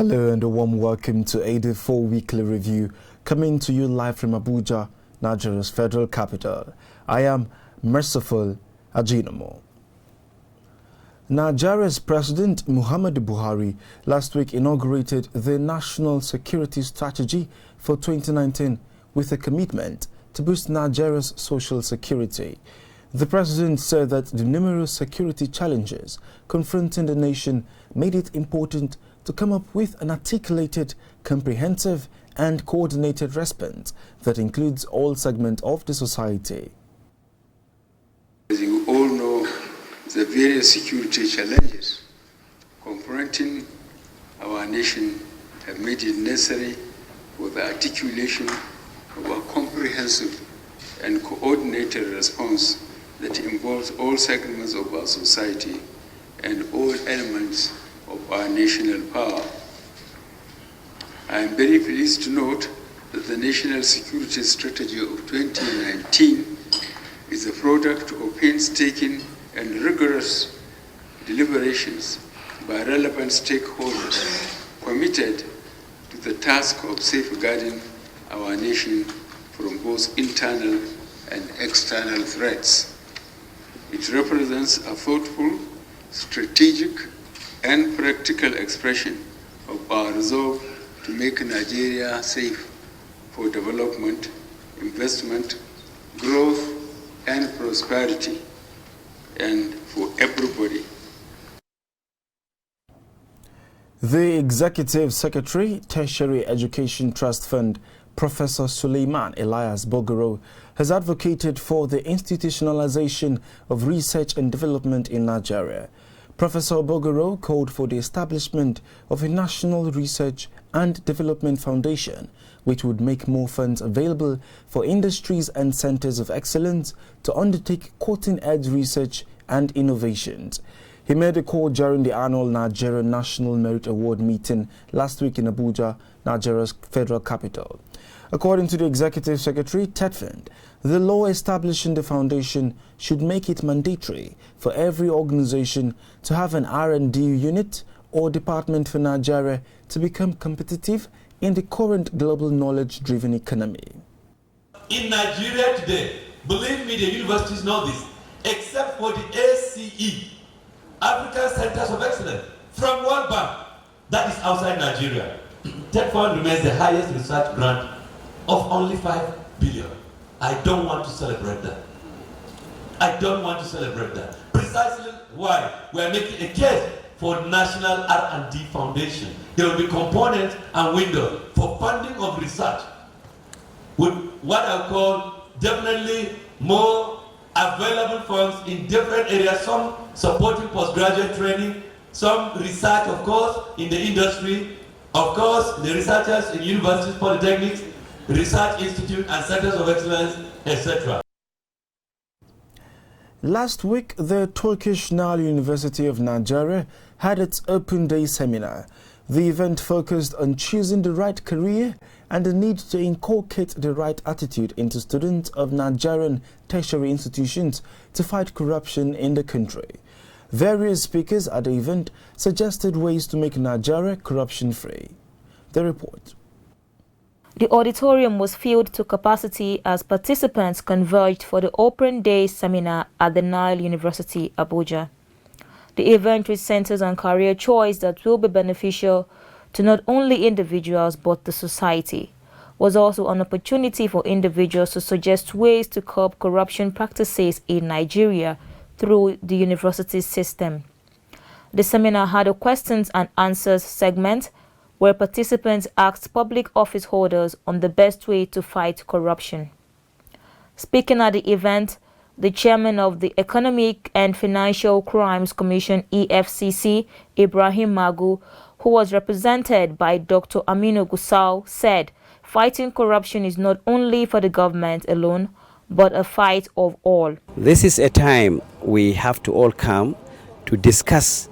Hello and a warm welcome to Ad4 Weekly Review, coming to you live from Abuja, Nigeria's federal capital. I am Merciful Ajinomo. Nigeria's President Muhammadu Buhari last week inaugurated the National Security Strategy for 2019 with a commitment to boost Nigeria's social security. The president said that the numerous security challenges confronting the nation made it important to come up with an articulated, comprehensive and coordinated response that includes all segments of the society. As you all know, the various security challenges confronting our nation have made it necessary for the articulation of a comprehensive and coordinated response that involves all segments of our society and all elements of our national power. I am very pleased to note that the National Security Strategy of 2019 is a product of painstaking and rigorous deliberations by relevant stakeholders committed to the task of safeguarding our nation from both internal and external threats. It represents a thoughtful, strategic, and practical expression of our resolve to make Nigeria safe for development, investment, growth, and prosperity, and for everybody. The Executive Secretary, Tertiary Education Trust Fund, Professor Suleiman Elias Bogoro, has advocated for the institutionalization of research and development in Nigeria. Professor Bogoro called for the establishment of a National Research and Development Foundation, which would make more funds available for industries and centers of excellence to undertake cutting-edge research and innovations. He made a call during the annual Nigeria National Merit Award meeting last week in Abuja, Nigeria's federal capital. According to the Executive Secretary, TETFund, the law establishing the foundation should make it mandatory for every organization to have an R&D unit or department for Nigeria to become competitive in the current global knowledge-driven economy. In Nigeria today, believe me, the universities know this, except for the ACE, African Centers of Excellence, from World Bank, that is outside Nigeria. TETFund remains the highest research grant of only 5 billion. I don't want to celebrate that. I don't want to celebrate that. Precisely why we are making a case for National R&D Foundation. There will be components and windows for funding of research with what I call definitely more available funds in different areas, some supporting postgraduate training, some research, of course, in the industry, of course, the researchers in universities, polytechnics, research institute and centers of excellence, etc. Last week, the Turkish Nile University of Nigeria had its Open Day seminar. The event focused on choosing the right career and the need to inculcate the right attitude into students of Nigerian tertiary institutions to fight corruption in the country. Various speakers at the event suggested ways to make Nigeria corruption-free. The report. The auditorium was filled to capacity as participants converged for the Open Day seminar at the Nile University, Abuja. The event, which centers on career choice that will be beneficial to not only individuals but the society, was also an opportunity for individuals to suggest ways to curb corruption practices in Nigeria through the university system. The seminar had a questions and answers segment where participants asked public office holders on the best way to fight corruption. Speaking at the event, the chairman of the Economic and Financial Crimes Commission (EFCC), Ibrahim Magu, who was represented by Dr. Aminu Gusau, said fighting corruption is not only for the government alone, but a fight of all. This is a time we have to all come to discuss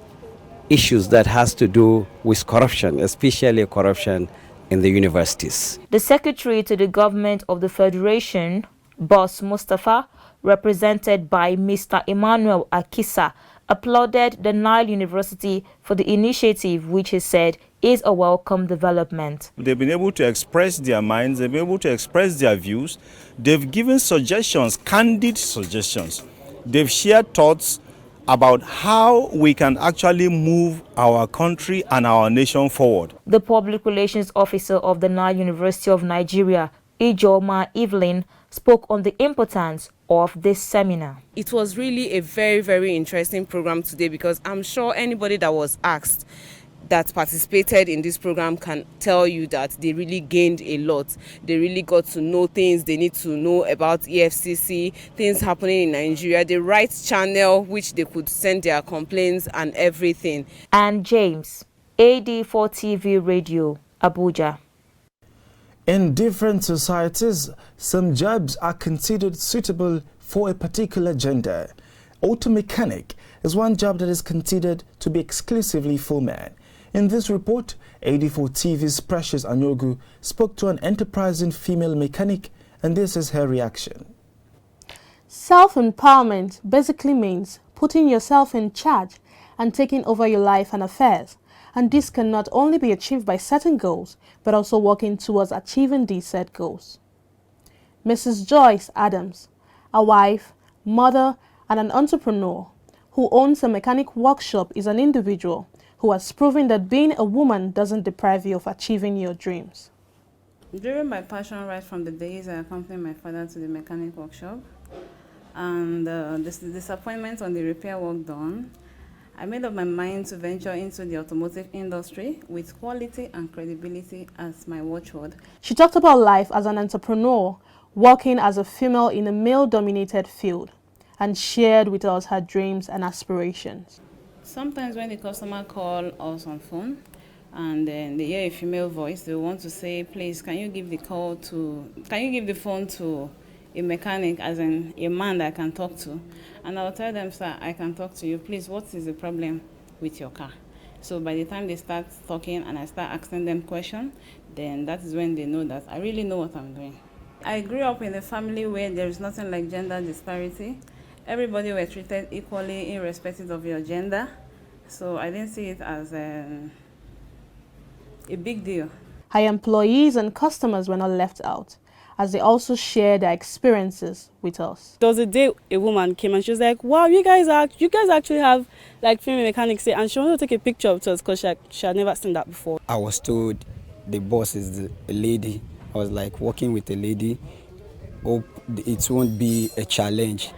issues that has to do with corruption, especially corruption in the universities. The secretary to the government of the Federation, Boss Mustafa, represented by Mr. Emmanuel Akisa, applauded the Nile University for the initiative, which he said is a welcome development. They've been able to express their minds, they've been able to express their views, they've given suggestions, candid suggestions. They've shared thoughts about how we can actually move our country and our nation forward. The Public Relations Officer of the Nile University of Nigeria, Ijoma Evelyn, spoke on the importance of this seminar. It was really a very, very interesting program today, because I'm sure anybody that was asked that participated in this program can tell you that they really gained a lot. They really got to know things they need to know about EFCC, things happening in Nigeria, the right channel which they could send their complaints and everything. And James, Ad4 TV Radio, Abuja. In different societies, some jobs are considered suitable for a particular gender. Auto mechanic is one job that is considered to be exclusively for men. In this report, Ad4 TV's Precious Anyogu spoke to an enterprising female mechanic, and this is her reaction. Self-empowerment basically means putting yourself in charge and taking over your life and affairs. And this can not only be achieved by setting goals, but also working towards achieving these set goals. Mrs. Joyce Adams, a wife, mother, and an entrepreneur who owns a mechanic workshop, is an individual who has proven that being a woman doesn't deprive you of achieving your dreams. Driven by passion right from the days I accompanied my father to the mechanic workshop, and the disappointment on the repair work done, I made up my mind to venture into the automotive industry with quality and credibility as my watchword. She talked about life as an entrepreneur, working as a female in a male-dominated field, and shared with us her dreams and aspirations. Sometimes when the customer calls us on phone and then they hear a female voice, they want to say, please, can you give the phone to a mechanic, as in a man that I can talk to? And I'll tell them, sir, I can talk to you. Please, what is the problem with your car? So by the time they start talking and I start asking them questions, then that is when they know that I really know what I'm doing. I grew up in a family where there is nothing like gender disparity. Everybody were treated equally irrespective of your gender. So I didn't see it as a big deal. Her employees and customers were not left out, as they also shared their experiences with us. There was a day a woman came and she was like, wow, you guys actually have like female mechanics here, and she wanted to take a picture of us because she had never seen that before. I was told the boss is a lady. I was like working with a lady. Hope it won't be a challenge.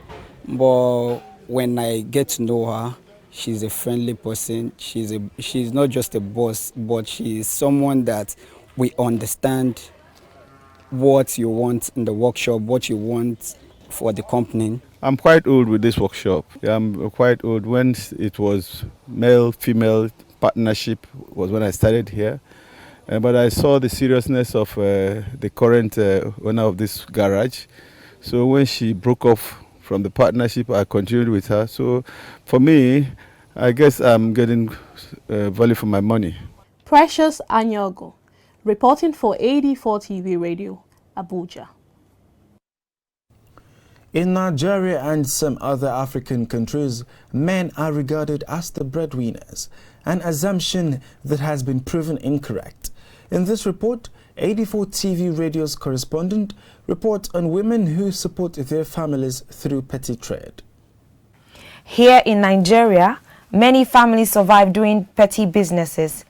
But when I get to know her, she's a friendly person. She's not just a boss, but she's someone that we understand what you want in the workshop, what you want for the company. I'm quite old with this workshop. I'm quite old. When it was male-female partnership was when I started here. But I saw the seriousness of the current owner of this garage. So when she broke off from the partnership, I continued with her. So for me, I guess I'm getting value for my money. Precious Anyogu, reporting for Ad4 TV Radio, Abuja. In Nigeria and some other African countries, men are regarded as the breadwinners, an assumption that has been proven incorrect. In this report, Ad4 TV Radio's correspondent reports on women who support their families through petty trade. Here in Nigeria, many families survive doing petty businesses.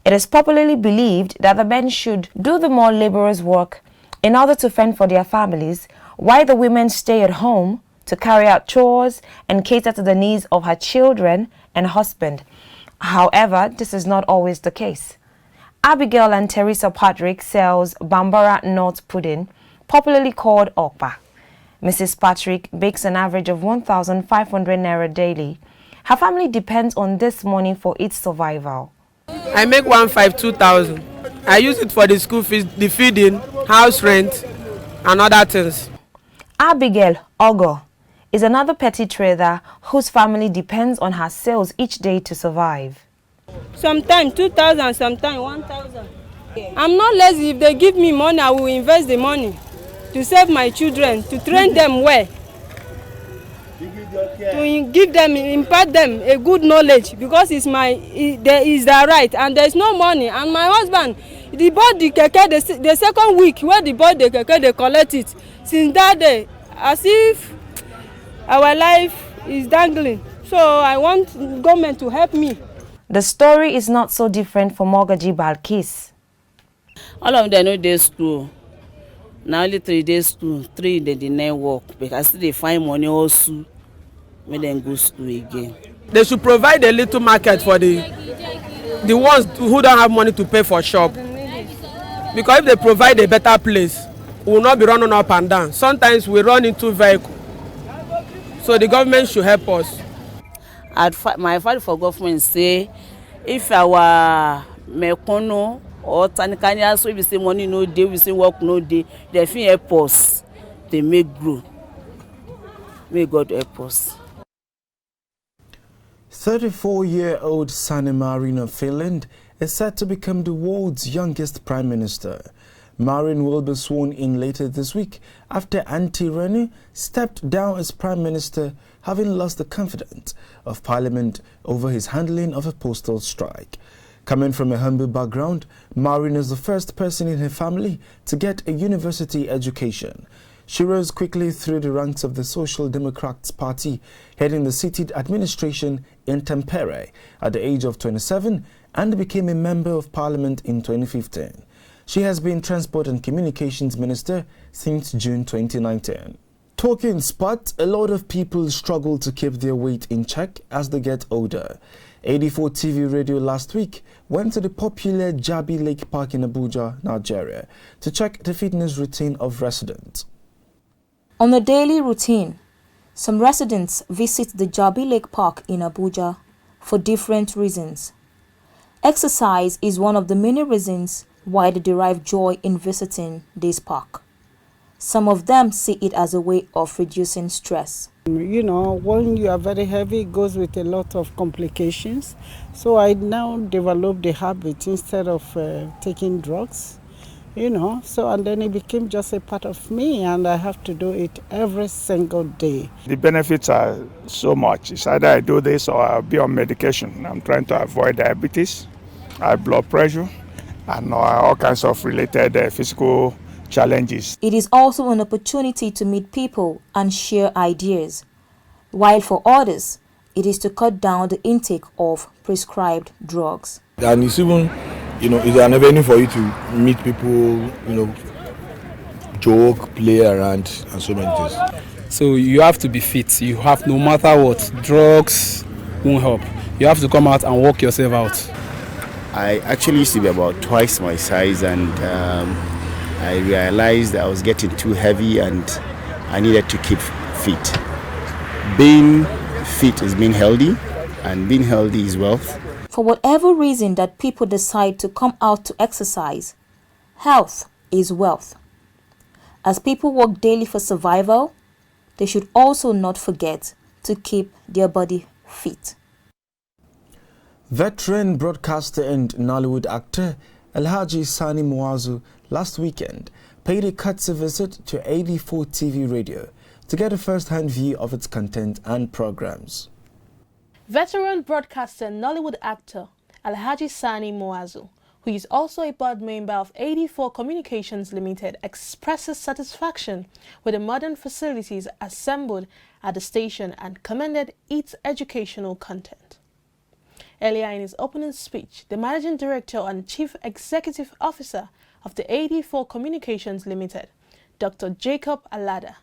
It is popularly believed that the men should do the more laborious work in order to fend for their families, while the women stay at home to carry out chores and cater to the needs of her children and husband. However, this is not always the case. Abigail and Teresa Patrick sells Bambara nut pudding, popularly called Okpa. Mrs. Patrick bakes an average of 1,500 naira daily. Her family depends on this money for its survival. I make 2,000. I use it for the school fees, the feeding, house rent, and other things. Abigail Ogo is another petty trader whose family depends on her sales each day to survive. Sometimes 2,000, sometimes 1,000. I'm not lazy. If they give me money, I will invest the money to save my children, to train them well. to give them, impart them a good knowledge, because it's their right, and there's no money. And my husband, they bought the keke the second week where they bought the keke, they collect it. Since that day, as if our life is dangling. So I want government to help me. The story is not so different for Mogaji Balkis. All of them know they school. Now only 3 days school, 3 they deny work because they find money also when they go school again. They should provide a little market for the ones who don't have money to pay for shop. Because if they provide a better place, we will not be running up and down. Sometimes we run into vehicles. So the government should help us. My fight for government say if our mekono or tanikanya, so we say money no day, we say work no day, they fit help us, they make grow. May God help us. 34-year-old Sanne Marin of Finland is set to become the world's youngest prime minister. Marin will be sworn in later this week after Antti Rinne stepped down as prime minister, having lost the confidence of parliament over his handling of a postal strike. Coming from a humble background, Marin is the first person in her family to get a university education. She rose quickly through the ranks of the Social Democrats Party, heading the seated administration in Tampere at the age of 27 and became a member of parliament in 2015. She has been Transport and Communications Minister since June 2019. Talking sport, a lot of people struggle to keep their weight in check as they get older. Ad4 TV Radio last week went to the popular Jabba Lake Park in Abuja, Nigeria, to check the fitness routine of residents. On a daily routine, some residents visit the Jabba Lake Park in Abuja for different reasons. Exercise is one of the many reasons why they derive joy in visiting this park. Some of them see it as a way of reducing stress. You know, when you are very heavy, it goes with a lot of complications. So I now developed the habit instead of taking drugs, you know. So, and then it became just a part of me, and I have to do it every single day. The benefits are so much. It's either I do this or I'll be on medication. I'm trying to avoid diabetes, high blood pressure, and all kinds of related physical challenges. It is also an opportunity to meet people and share ideas, while for others, it is to cut down the intake of prescribed drugs. And it's even, you know, it's an avenue for you to meet people, you know, joke, play around, and so many things. So you have to be fit. You have, no matter what, drugs won't help. You have to come out and work yourself out. I actually used to be about twice my size, and I realized I was getting too heavy and I needed to keep fit. Being fit is being healthy, and being healthy is wealth. For whatever reason that people decide to come out to exercise, health is wealth. As people work daily for survival, they should also not forget to keep their body fit. Veteran broadcaster and Nollywood actor Alhaji Sani Muazu last weekend paid a courtesy visit to Ad4 TV Radio to get a first-hand view of its content and programs. Veteran broadcaster and Nollywood actor Alhaji Sani Muazu, who is also a board member of Ad4 Communications Limited, expresses satisfaction with the modern facilities assembled at the station and commended its educational content. Earlier in his opening speech, the Managing Director and Chief Executive Officer of the Ad4 Communications Limited, Dr. Jacob Alada,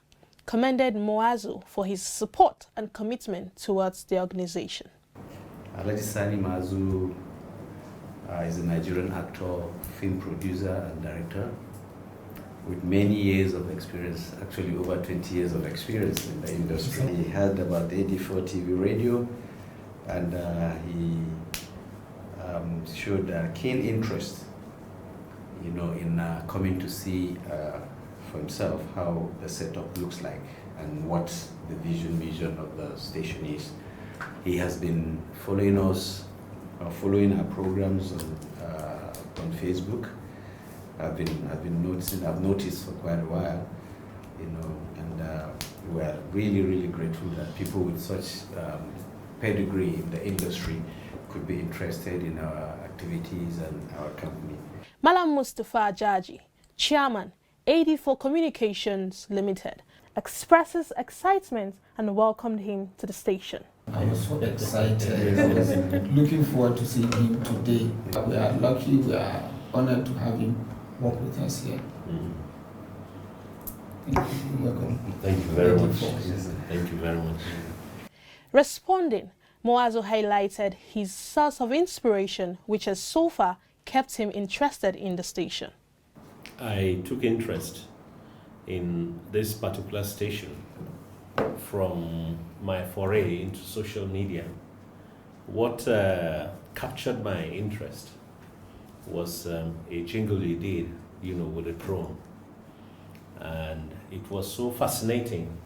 commended Muazu for his support and commitment towards the organization. Alhaji Sani Muazu is a Nigerian actor, film producer and director with many years of experience, actually over 20 years of experience in the industry. He heard about Ad4 TV Radio, and he showed a keen interest, you know, in coming to see for himself how the setup looks like and what the vision of the station is. He has been following us, following our programs on Facebook. I've noticed for quite a while. you know, and we are really, really grateful that people with such pedigree in the industry could be interested in our activities and our company. Malam Mustafa Jaji, Chairman, Ad4 Communications Limited, expresses excitement and welcomed him to the station. I was so excited. I was looking forward to seeing him today. We are lucky, we are honored to have him work with us here. Thank you very much. Thank you very much. Responding, Moazo highlighted his source of inspiration, which has so far kept him interested in the station. I took interest in this particular station from my foray into social media. What captured my interest was a jingle you did, you know, with a drone. And it was so fascinating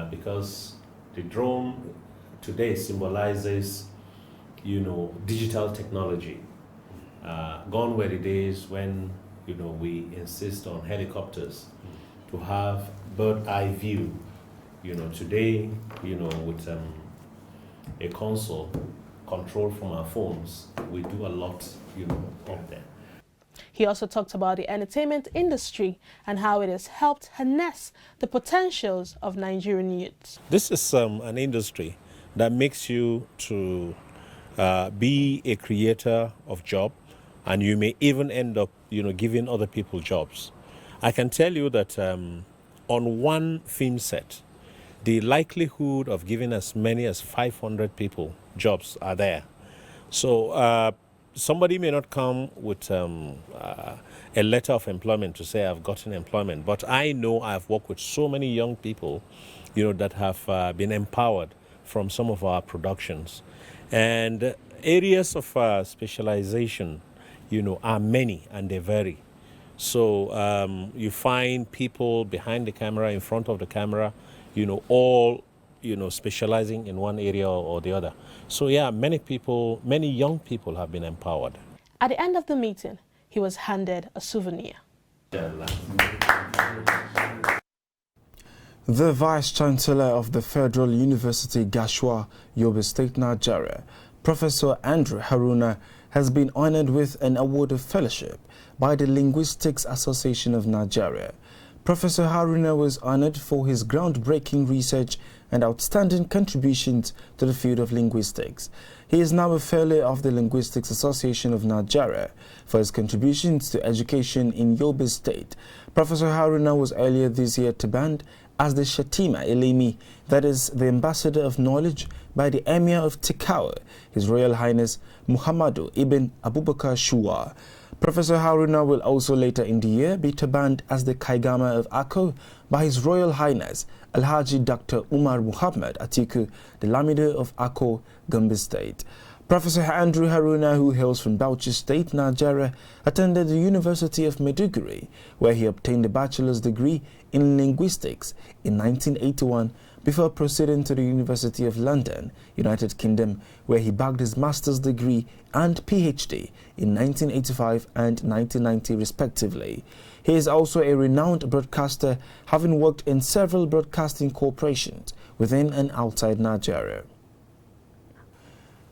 because the drone today symbolizes, you know, digital technology. Gone were the days when, you know, we insist on helicopters to have bird eye view. You know, today, you know, with a console controlled from our phones, we do a lot, you know, up there. He also talked about the entertainment industry and how it has helped harness the potentials of Nigerian youths. This is an industry that makes you to be a creator of job, and you may even end up, you know, giving other people jobs. I can tell you that on one film set, the likelihood of giving as many as 500 people jobs are there. So somebody may not come with a letter of employment to say I've gotten employment, but I know I've worked with so many young people, you know, that have been empowered from some of our productions. And areas of specialization, you know, are many and they vary. So you find people behind the camera, in front of the camera, you know, all, you know, specializing in one area or the other. So yeah, many people, many young people have been empowered. At the end of the meeting, he was handed a souvenir. The Vice-Chancellor of the Federal University, Gashua, Yobe State, Nigeria, Professor Andrew Haruna, has been honored with an award of fellowship by the Linguistics Association of Nigeria. Professor Haruna was honored for his groundbreaking research and outstanding contributions to the field of linguistics. He is now a fellow of the Linguistics Association of Nigeria for his contributions to education in Yobe State. Professor Haruna was earlier this year banned as the Shatima Elemi, that is, the Ambassador of Knowledge, by the Emir of Tikawa, His Royal Highness Muhammadu Ibn Abubakar Shua. Professor Haruna will also later in the year be banned as the Kaigama of Akko by His Royal Highness Alhaji Dr. Umar Muhammad Atiku, the Lamido of Akko, Gombe State. Professor Andrew Haruna, who hails from Bauchi State, Nigeria, attended the University of Maiduguri, where he obtained a bachelor's degree in linguistics in 1981 before proceeding to the University of London, United Kingdom, where he bagged his master's degree and PhD in 1985 and 1990 respectively. He is also a renowned broadcaster, having worked in several broadcasting corporations within and outside Nigeria.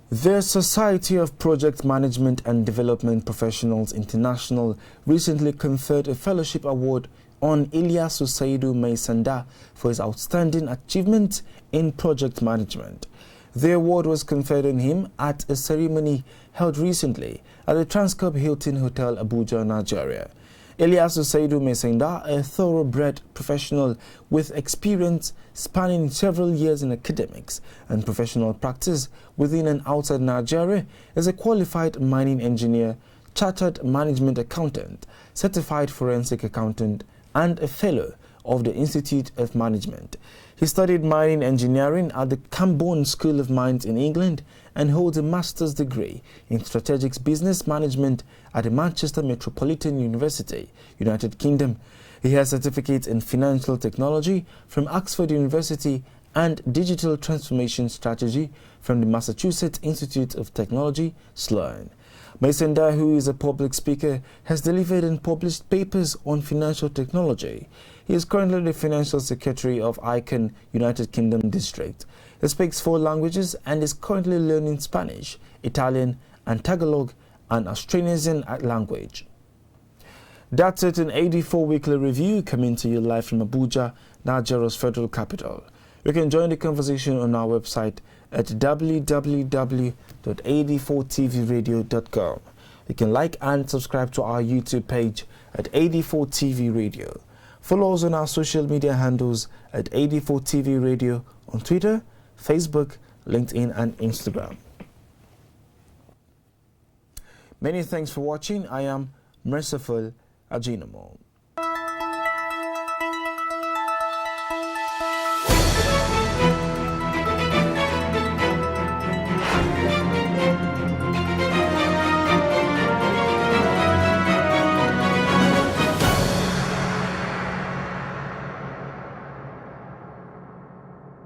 The Society of Project Management and Development Professionals International recently conferred a fellowship award on Ilyasu Saidu Maisanda for his outstanding achievement in project management. The award was conferred on him at a ceremony held recently at the Transcorp Hilton Hotel, Abuja, Nigeria. Ilyasu Saidu Maisanda, a thoroughbred professional with experience spanning several years in academics and professional practice within and outside Nigeria, is a qualified mining engineer, chartered management accountant, certified forensic accountant, and a fellow of the Institute of Management. He studied mining engineering at the Camborne School of Mines in England and holds a master's degree in strategic business management at the Manchester Metropolitan University, United Kingdom. He has certificates in financial technology from Oxford University and digital transformation strategy from the Massachusetts Institute of Technology, Sloan. Maisanda, who is a public speaker, has delivered and published papers on financial technology. He He is currently the Financial Secretary of Icon United Kingdom District. He speaks 4 languages and is currently learning Spanish, Italian and Tagalog, and Austronesian language. That's it in Ad4 Weekly Review, coming to you live from Abuja, Nigeria's federal capital. You can join the conversation on our website at www.ad4tvradio.com. You can like and subscribe to our YouTube page at Ad4 TV Radio. Follow us on our social media handles at Ad4 TV Radio on Twitter, Facebook, LinkedIn and Instagram. Many thanks for watching. I am Merciful Ajinamo.